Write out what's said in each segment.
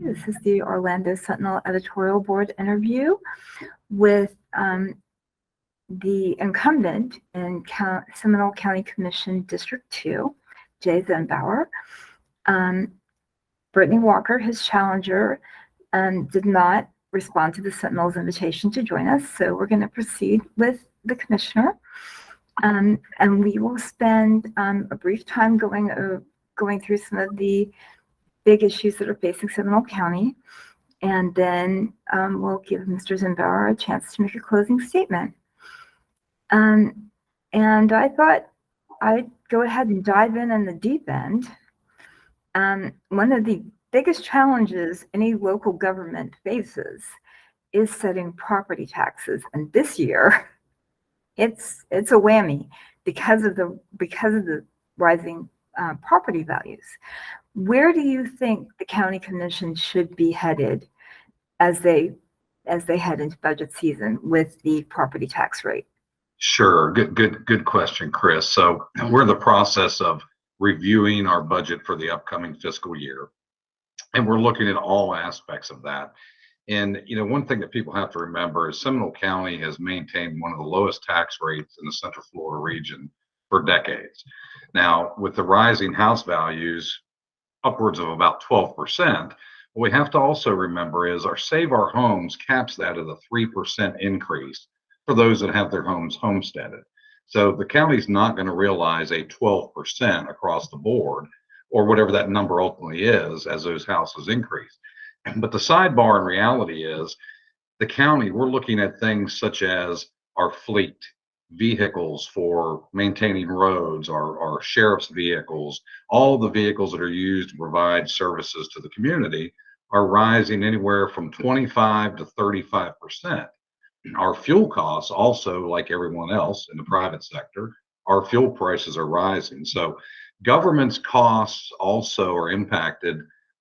This is the Orlando Sentinel Editorial Board interview with the incumbent in Seminole County Commission District 2, Jay Zembower. Brittany Walker, his challenger, did not respond to the Sentinel's invitation to join us, so we're going to proceed with the commissioner. And we will spend a brief time going through some of the big issues that are facing Seminole County, and then we'll give Mr. Zembower a chance to make a closing statement. And I thought I'd go ahead and dive in the deep end. One of the biggest challenges any local government faces is setting property taxes, and this year it's a whammy because of the rising property values. Where do you think the county commission should be headed as they head into budget season with the property tax rate? Sure. Good question, Chris. So we're in the process of reviewing our budget for the upcoming fiscal year, and we're looking at all aspects of that. And one thing that people have to remember is Seminole County has maintained one of the lowest tax rates in the Central Florida region for decades. Now, with the rising house values upwards of about 12%, what we have to also remember is our Save Our Homes caps that at a 3% increase for those that have their homes homesteaded. So the county's not going to realize a 12% across the board, or whatever that number ultimately is, as those houses increase. But the sidebar in reality is the county, we're looking at things such as our fleet, vehicles for maintaining roads, our sheriff's vehicles, all the vehicles that are used to provide services to the community are rising anywhere from 25 to 35%. Our fuel costs also, like everyone else in the private sector, our fuel prices are rising. So government's costs also are impacted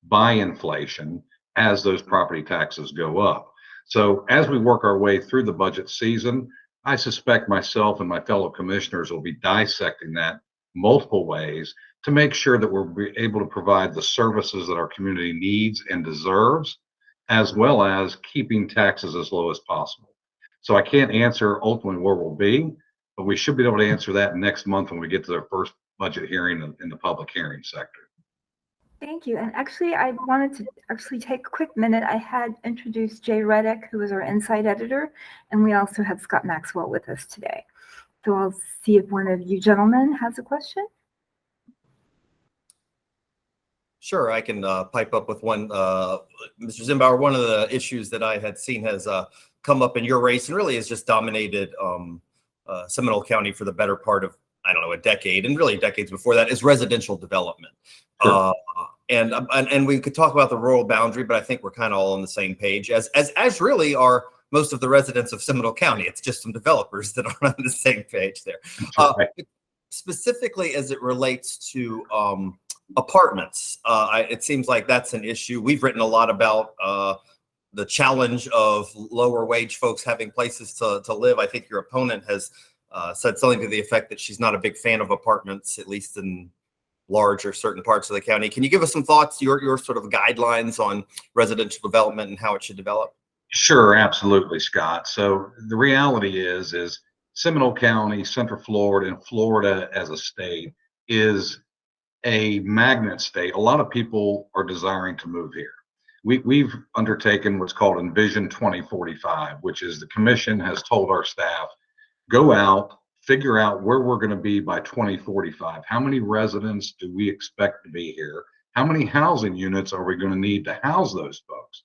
by inflation as those property taxes go up. So as we work our way through the budget season, I suspect myself and my fellow commissioners will be dissecting that multiple ways to make sure that we're able to provide the services that our community needs and deserves, as well as keeping taxes as low as possible. So I can't answer ultimately where we'll be, but we should be able to answer that next month when we get to the first budget hearing in the public hearing sector. Thank you. And actually, I wanted to take a quick minute. I had introduced Jay Reddick, who is our Insight editor, and we also have Scott Maxwell with us today. So I'll see if one of you gentlemen has a question. Sure, I can pipe up with one. Mr. Zembower, one of the issues that I had seen has come up in your race and really has just dominated Seminole County for the better part of, I don't know, a decade, and really decades before that, is residential development. Sure. And we could talk about the rural boundary, but I think we're kind of all on the same page, as really are most of the residents of Seminole County. It's just some developers that aren't on the same page there. Right. Specifically as it relates to apartments, it seems like that's an issue. We've written a lot about the challenge of lower wage folks having places to live. I think your opponent has said something to the effect that she's not a big fan of apartments, at least in large or certain parts of the county. Can you give us some thoughts, your sort of guidelines on residential development and how it should develop? Sure, absolutely, Scott. So the reality is Seminole County, Central Florida, and Florida as a state is a magnet state. A lot of people are desiring to move here. We've undertaken what's called Envision 2045, which is the commission has told our staff, go out, figure out where we're going to be by 2045. How many residents do we expect to be here? How many housing units are we going to need to house those folks?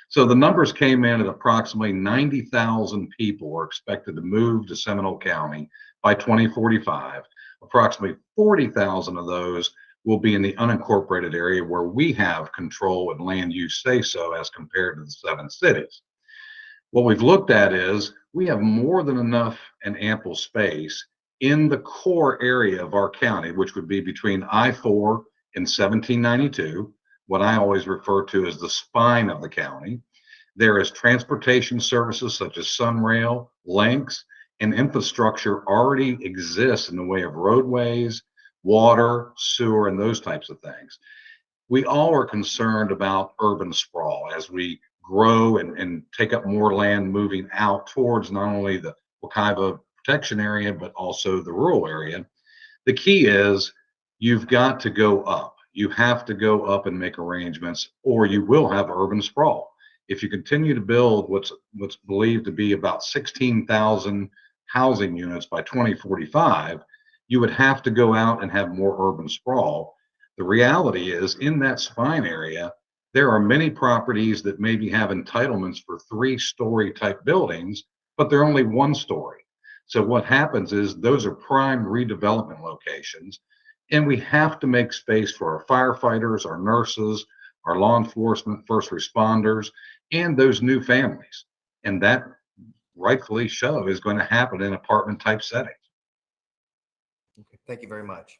So the numbers came in at approximately 90,000 people are expected to move to Seminole County by 2045. Approximately 40,000 of those will be in the unincorporated area where we have control and land use say so as compared to the 7 cities. What we've looked at is we have more than enough and ample space in the core area of our county, which would be between I-4 and 1792, what I always refer to as the spine of the county. There is transportation services such as Sunrail, links, and infrastructure already exists in the way of roadways, water, sewer, and those types of things. we all are concerned about urban sprawl as we grow and take up more land moving out towards not only the Wekiva protection area, but also the rural area. The key is you've got to go up. You have to go up and make arrangements, or you will have urban sprawl. If you continue to build what's believed to be about 16,000 housing units by 2045, you would have to go out and have more urban sprawl. The reality is, in that spine area, there are many properties that maybe have entitlements for 3-story type buildings, but they're only 1 story. So what happens is those are prime redevelopment locations, and we have to make space for our firefighters, our nurses, our law enforcement, first responders, and those new families. And that rightfully so is going to happen in apartment type settings. Okay, thank you very much.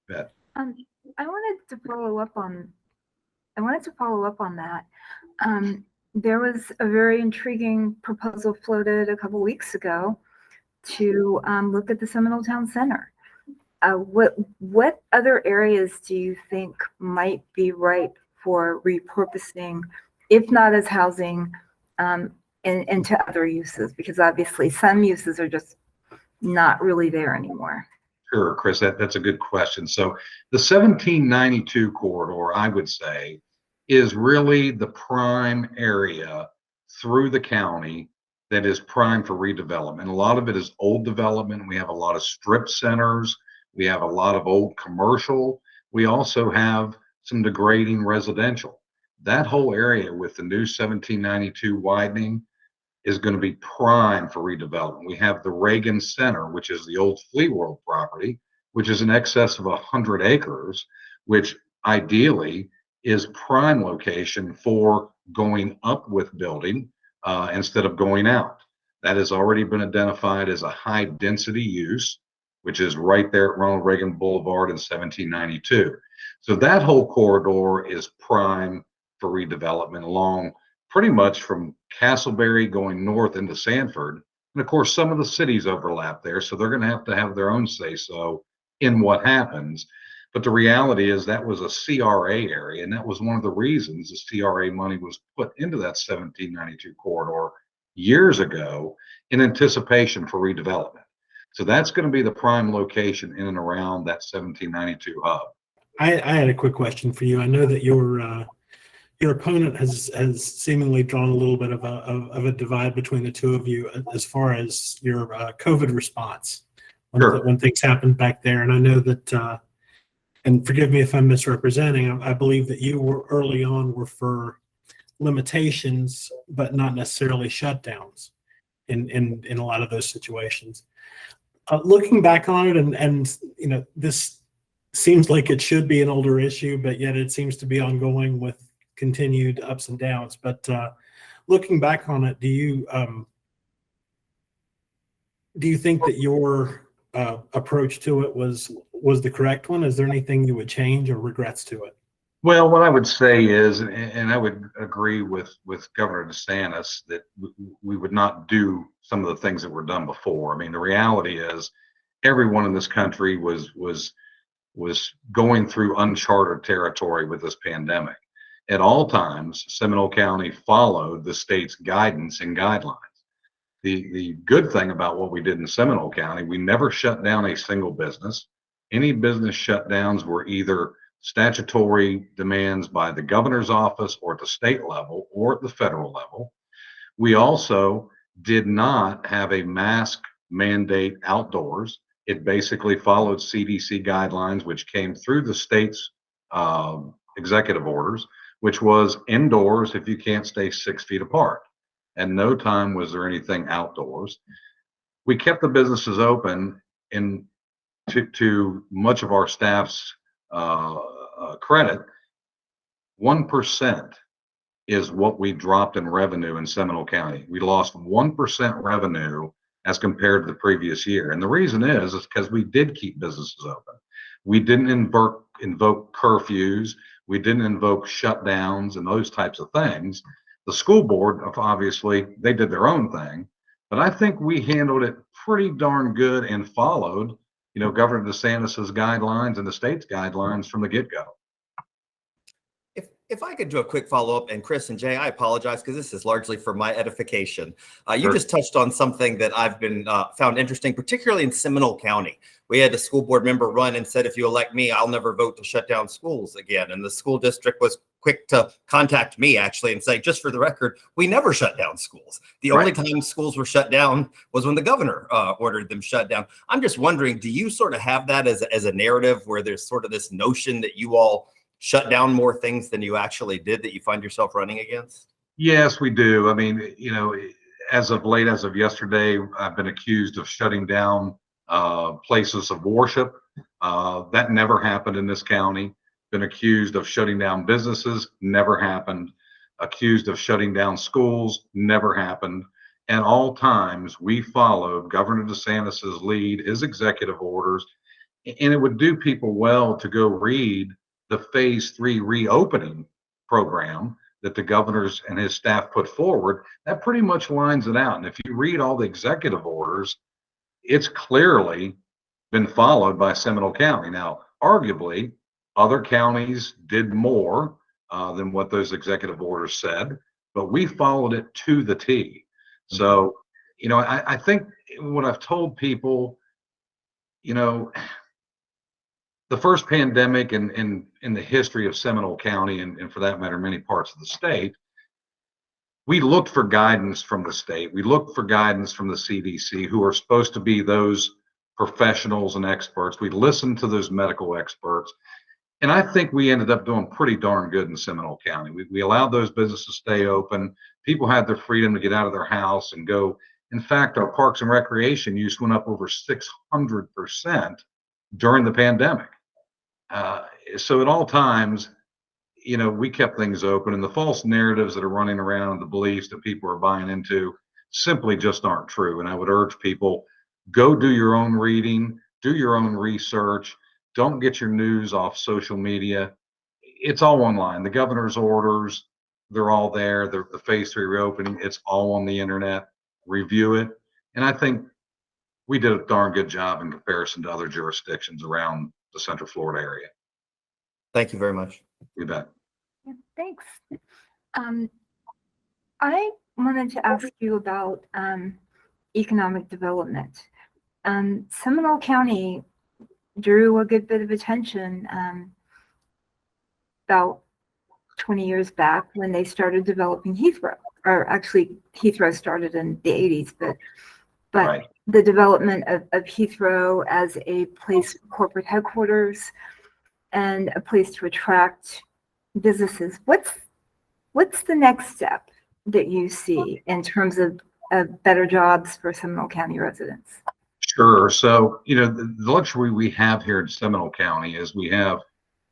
Bet. I wanted to follow up on that. There was a very intriguing proposal floated a couple weeks ago to look at the Seminole Town Center. What other areas do you think might be ripe for repurposing, if not as housing, into other uses? Because obviously some uses are just not really there anymore. Sure, Chris, that's a good question. So the 1792 corridor, I would say, is really the prime area through the county that is prime for redevelopment. A lot of it is old development. We have a lot of strip centers. We have a lot of old commercial. We also have some degrading residential. That whole area with the new 1792 widening is going to be prime for redevelopment. We have the Reagan Center, which is the old Flea World property, which is in excess of 100 acres, which ideally is prime location for going up with building instead of going out. That has already been identified as a high density use, which is right there at Ronald Reagan Boulevard in 1792. So that whole corridor is prime for redevelopment along pretty much from Castleberry going north into Sanford. And of course, some of the cities overlap there, so they're going to have their own say-so in what happens. But the reality is that was a CRA area, and that was one of the reasons the CRA money was put into that 1792 corridor years ago in anticipation for redevelopment. So that's going to be the prime location in and around that 1792 hub. I had a quick question for you. I know that your opponent has seemingly drawn a little bit of a divide between the two of you as far as your COVID response when things happened back there. And I know that, and forgive me if I'm misrepresenting, I believe that you were early on were for limitations, but not necessarily shutdowns in a lot of those situations. Looking back on it, and you know, this seems like it should be an older issue, but yet it seems to be ongoing with continued ups and downs. But looking back on it, do you think that your approach to it was the correct one? Is there anything you would change or regrets to it? Well, what I would say is, and I would agree with Governor DeSantis, that we would not do some of the things that were done before. I mean, the reality is everyone in this country was going through uncharted territory with this pandemic. At all times, Seminole County followed the state's guidance and guidelines. The good thing about what we did in Seminole County, we never shut down a single business. Any business shutdowns were either statutory demands by the governor's office or at the state level or at the federal level. We also did not have a mask mandate outdoors. It basically followed CDC guidelines, which came through the state's executive orders, which was indoors if you can't stay 6 feet apart. And no time was there anything outdoors. We kept the businesses open, and to much of our staff's credit, 1% is what we dropped in revenue in Seminole County. We lost 1% revenue as compared to the previous year. And the reason is because we did keep businesses open. We didn't invoke curfews. We didn't invoke shutdowns and those types of things. The school board, obviously, they did their own thing, but I think we handled it pretty darn good and followed, Governor DeSantis's guidelines and the state's guidelines from the get-go. If I could do a quick follow-up, and Chris and Jay, I apologize because this is largely for my edification. You Sure. just touched on something that I've been found interesting, particularly in Seminole County. We had a school board member run and said, if you elect me, I'll never vote to shut down schools again. And the school district was quick to contact me actually and say, just for the record, we never shut down schools. The only time schools were shut down was when the governor ordered them shut down. I'm just wondering, do you sort of have that as a narrative where there's sort of this notion that you all shut down more things than you actually did that you find yourself running against? Yes, we do. I mean, you know, as of late, as of yesterday, I've been accused of shutting down places of worship. That never happened in this county. Been accused of shutting down businesses, never happened. Accused of shutting down schools, never happened. And all times we followed Governor DeSantis's lead, his executive orders, and it would do people well to go read the phase 3 reopening program that the governors and his staff put forward. That pretty much lines it out. And if you read all the executive orders, it's clearly been followed by Seminole County. Now, arguably, other counties did more than what those executive orders said, but we followed it to the T. So, you know, I think what I've told people, you know, the first pandemic in the history of Seminole County, and for that matter, many parts of the state, we looked for guidance from the state. We looked for guidance from the CDC, who are supposed to be those professionals and experts. We listened to those medical experts. And I think we ended up doing pretty darn good in Seminole County. We allowed those businesses to stay open. People had their freedom to get out of their house and go. In fact, our parks and recreation use went up over 600% during the pandemic. So at all times, you know, we kept things open, and the false narratives that are running around, the beliefs that people are buying into, simply just aren't true. And I would urge people, go do your own reading, do your own research. Don't get your news off social media. It's all online. The governor's orders, they're all there. The phase 3 reopening, it's all on the internet. Review it. And I think we did a darn good job in comparison to other jurisdictions around the Central Florida area. Thank you very much. You bet. Yeah, thanks. I wanted to ask you about economic development. Seminole County drew a good bit of attention about 20 years back when they started developing Heathrow, or actually Heathrow started in the 80s, but Right. the development of Heathrow as a place for corporate headquarters and a place to attract businesses. What's the next step that you see in terms of better jobs for Seminole County residents? Sure. So, you know, the luxury we have here in Seminole County is we have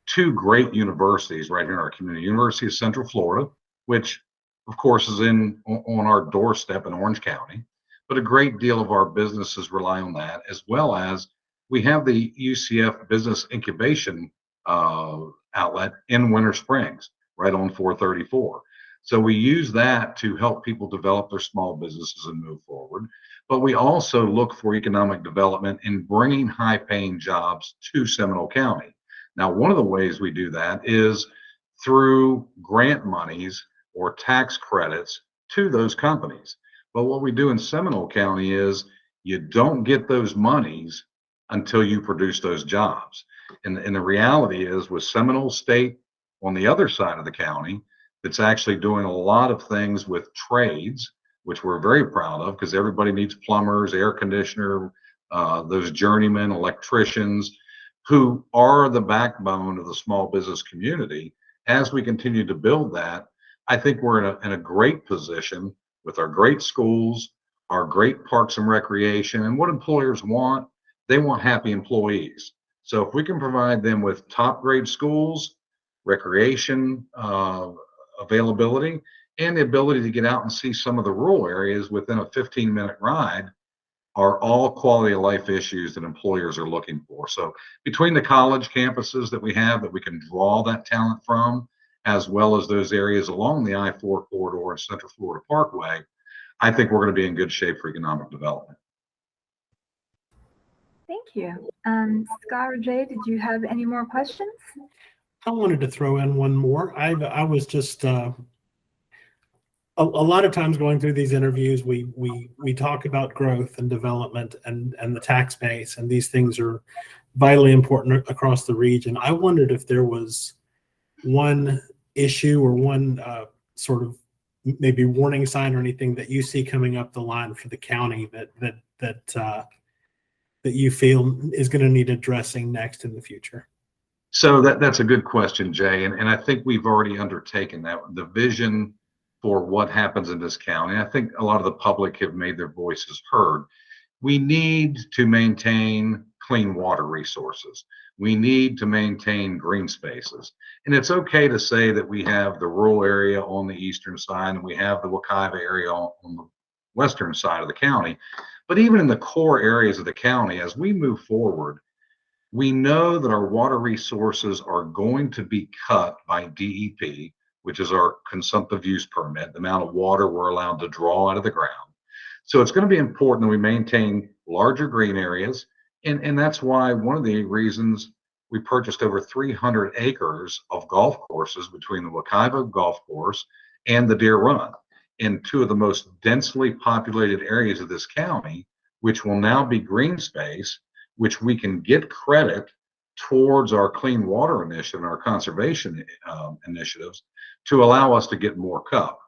two great universities right here in our community. University of Central Florida, which of course is on our doorstep in Orange County, but a great deal of our businesses rely on that, as well as we have the UCF Business Incubation outlet in Winter Springs, right on 434. So we use that to help people develop their small businesses and move forward. But we also look for economic development in bringing high-paying jobs to Seminole County. Now, one of the ways we do that is through grant monies or tax credits to those companies. But what we do in Seminole County is you don't get those monies until you produce those jobs. And the reality is, with Seminole State on the other side of the county, that's actually doing a lot of things with trades, which we're very proud of, because everybody needs plumbers, air conditioner, those journeymen, electricians, who are the backbone of the small business community. As we continue to build that, I think we're in a great position with our great schools, our great parks and recreation, and what employers want. They want happy employees. So if we can provide them with top grade schools, recreation availability, and the ability to get out and see some of the rural areas within a 15-minute ride, are all quality of life issues that employers are looking for. So between the college campuses that we have that we can draw that talent from, as well as those areas along the I-4 corridor and Central Florida Parkway, I think we're going to be in good shape for economic development. Thank you. Scott or Jay, did you have any more questions? I wanted to throw in one more. I was just a lot of times going through these interviews, we talk about growth and development and the tax base, and these things are vitally important across the region. I wondered if there was one issue or one sort of maybe warning sign or anything that you see coming up the line for the county that you feel is going to need addressing next in the future. So that's a good question, Jay. And I think we've already undertaken that. The vision for what happens in this county, I think a lot of the public have made their voices heard. We need to maintain clean water resources. We need to maintain green spaces. And it's okay to say that we have the rural area on the eastern side and we have the Wekiva area on the western side of the county. But even in the core areas of the county, as we move forward, we know that our water resources are going to be cut by DEP, which is our consumptive use permit, the amount of water we're allowed to draw out of the ground. So it's going to be important that we maintain larger green areas. And that's why one of the reasons we purchased over 300 acres of golf courses between the Wekiva Golf Course and the Deer Run in two of the most densely populated areas of this county, which will now be green space, which we can get credit towards our clean water initiative and our conservation initiatives to allow us to get more CUP.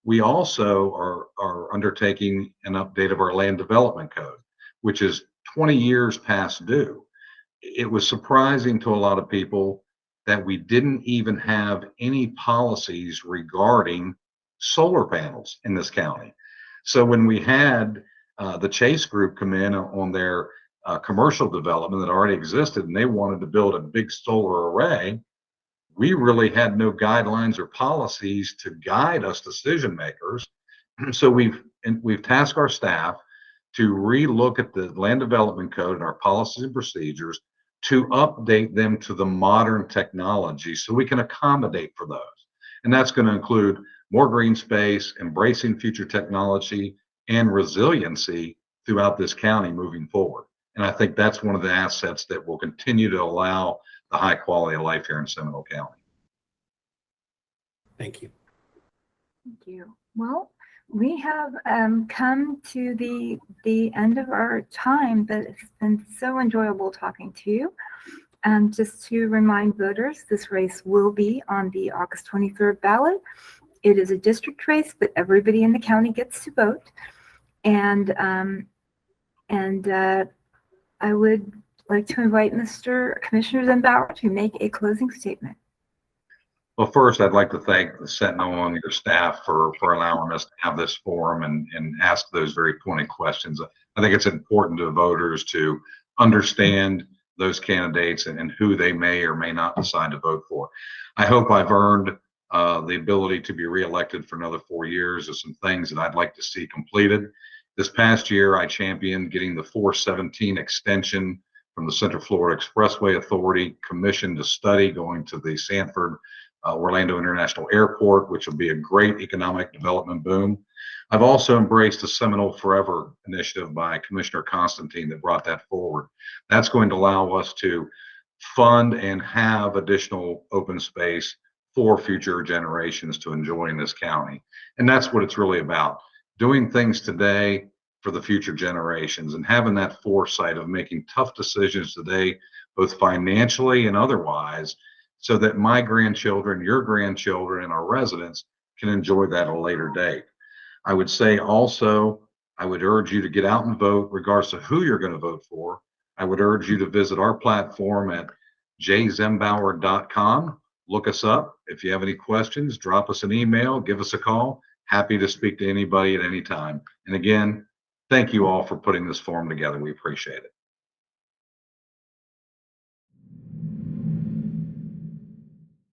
We also are undertaking an update of our land development code, which is 20 years past due. It was surprising to a lot of people that we didn't even have any policies regarding solar panels in this county. So when we had the Chase Group come in on their commercial development that already existed and they wanted to build a big solar array, we really had no guidelines or policies to guide us decision makers. So we've tasked our staff to relook at the land development code and our policies and procedures to update them to the modern technology so we can accommodate for those. And that's going to include more green space, embracing future technology, and resiliency throughout this county moving forward. And I think that's one of the assets that will continue to allow the high quality of life here in Seminole County. Thank you. Thank you. Well, we have come to the end of our time, but it's been so enjoyable talking to you. And just to remind voters, this race will be on the August 23rd ballot. It is a district race, but everybody in the county gets to vote. And I would like to invite Mr. Commissioner Zembower to make a closing statement. Well, first, I'd like to thank the Sentinel and your staff for allowing us to have this forum and ask those very pointed questions. I think it's important to voters to understand those candidates and who they may or may not decide to vote for. I hope I've earned the ability to be reelected for another 4 years. There's some things that I'd like to see completed. This past year, I championed getting the 417 extension from the Central Florida Expressway Authority commissioned to study going to the Sanford Orlando International Airport, which will be a great economic development boom. I've also embraced the Seminole Forever initiative by Commissioner Constantine that brought that forward. That's going to allow us to fund and have additional open space for future generations to enjoy in this county. And that's what it's really about, doing things today for the future generations and having that foresight of making tough decisions today, both financially and otherwise, so that my grandchildren, your grandchildren, and our residents can enjoy that at a later date. I would say also, I would urge you to get out and vote regardless of who you're going to vote for. I would urge you to visit our platform at jayzembower.com. Look us up. If you have any questions, drop us an email, give us a call. Happy to speak to anybody at any time. And again, thank you all for putting this forum together. We appreciate it.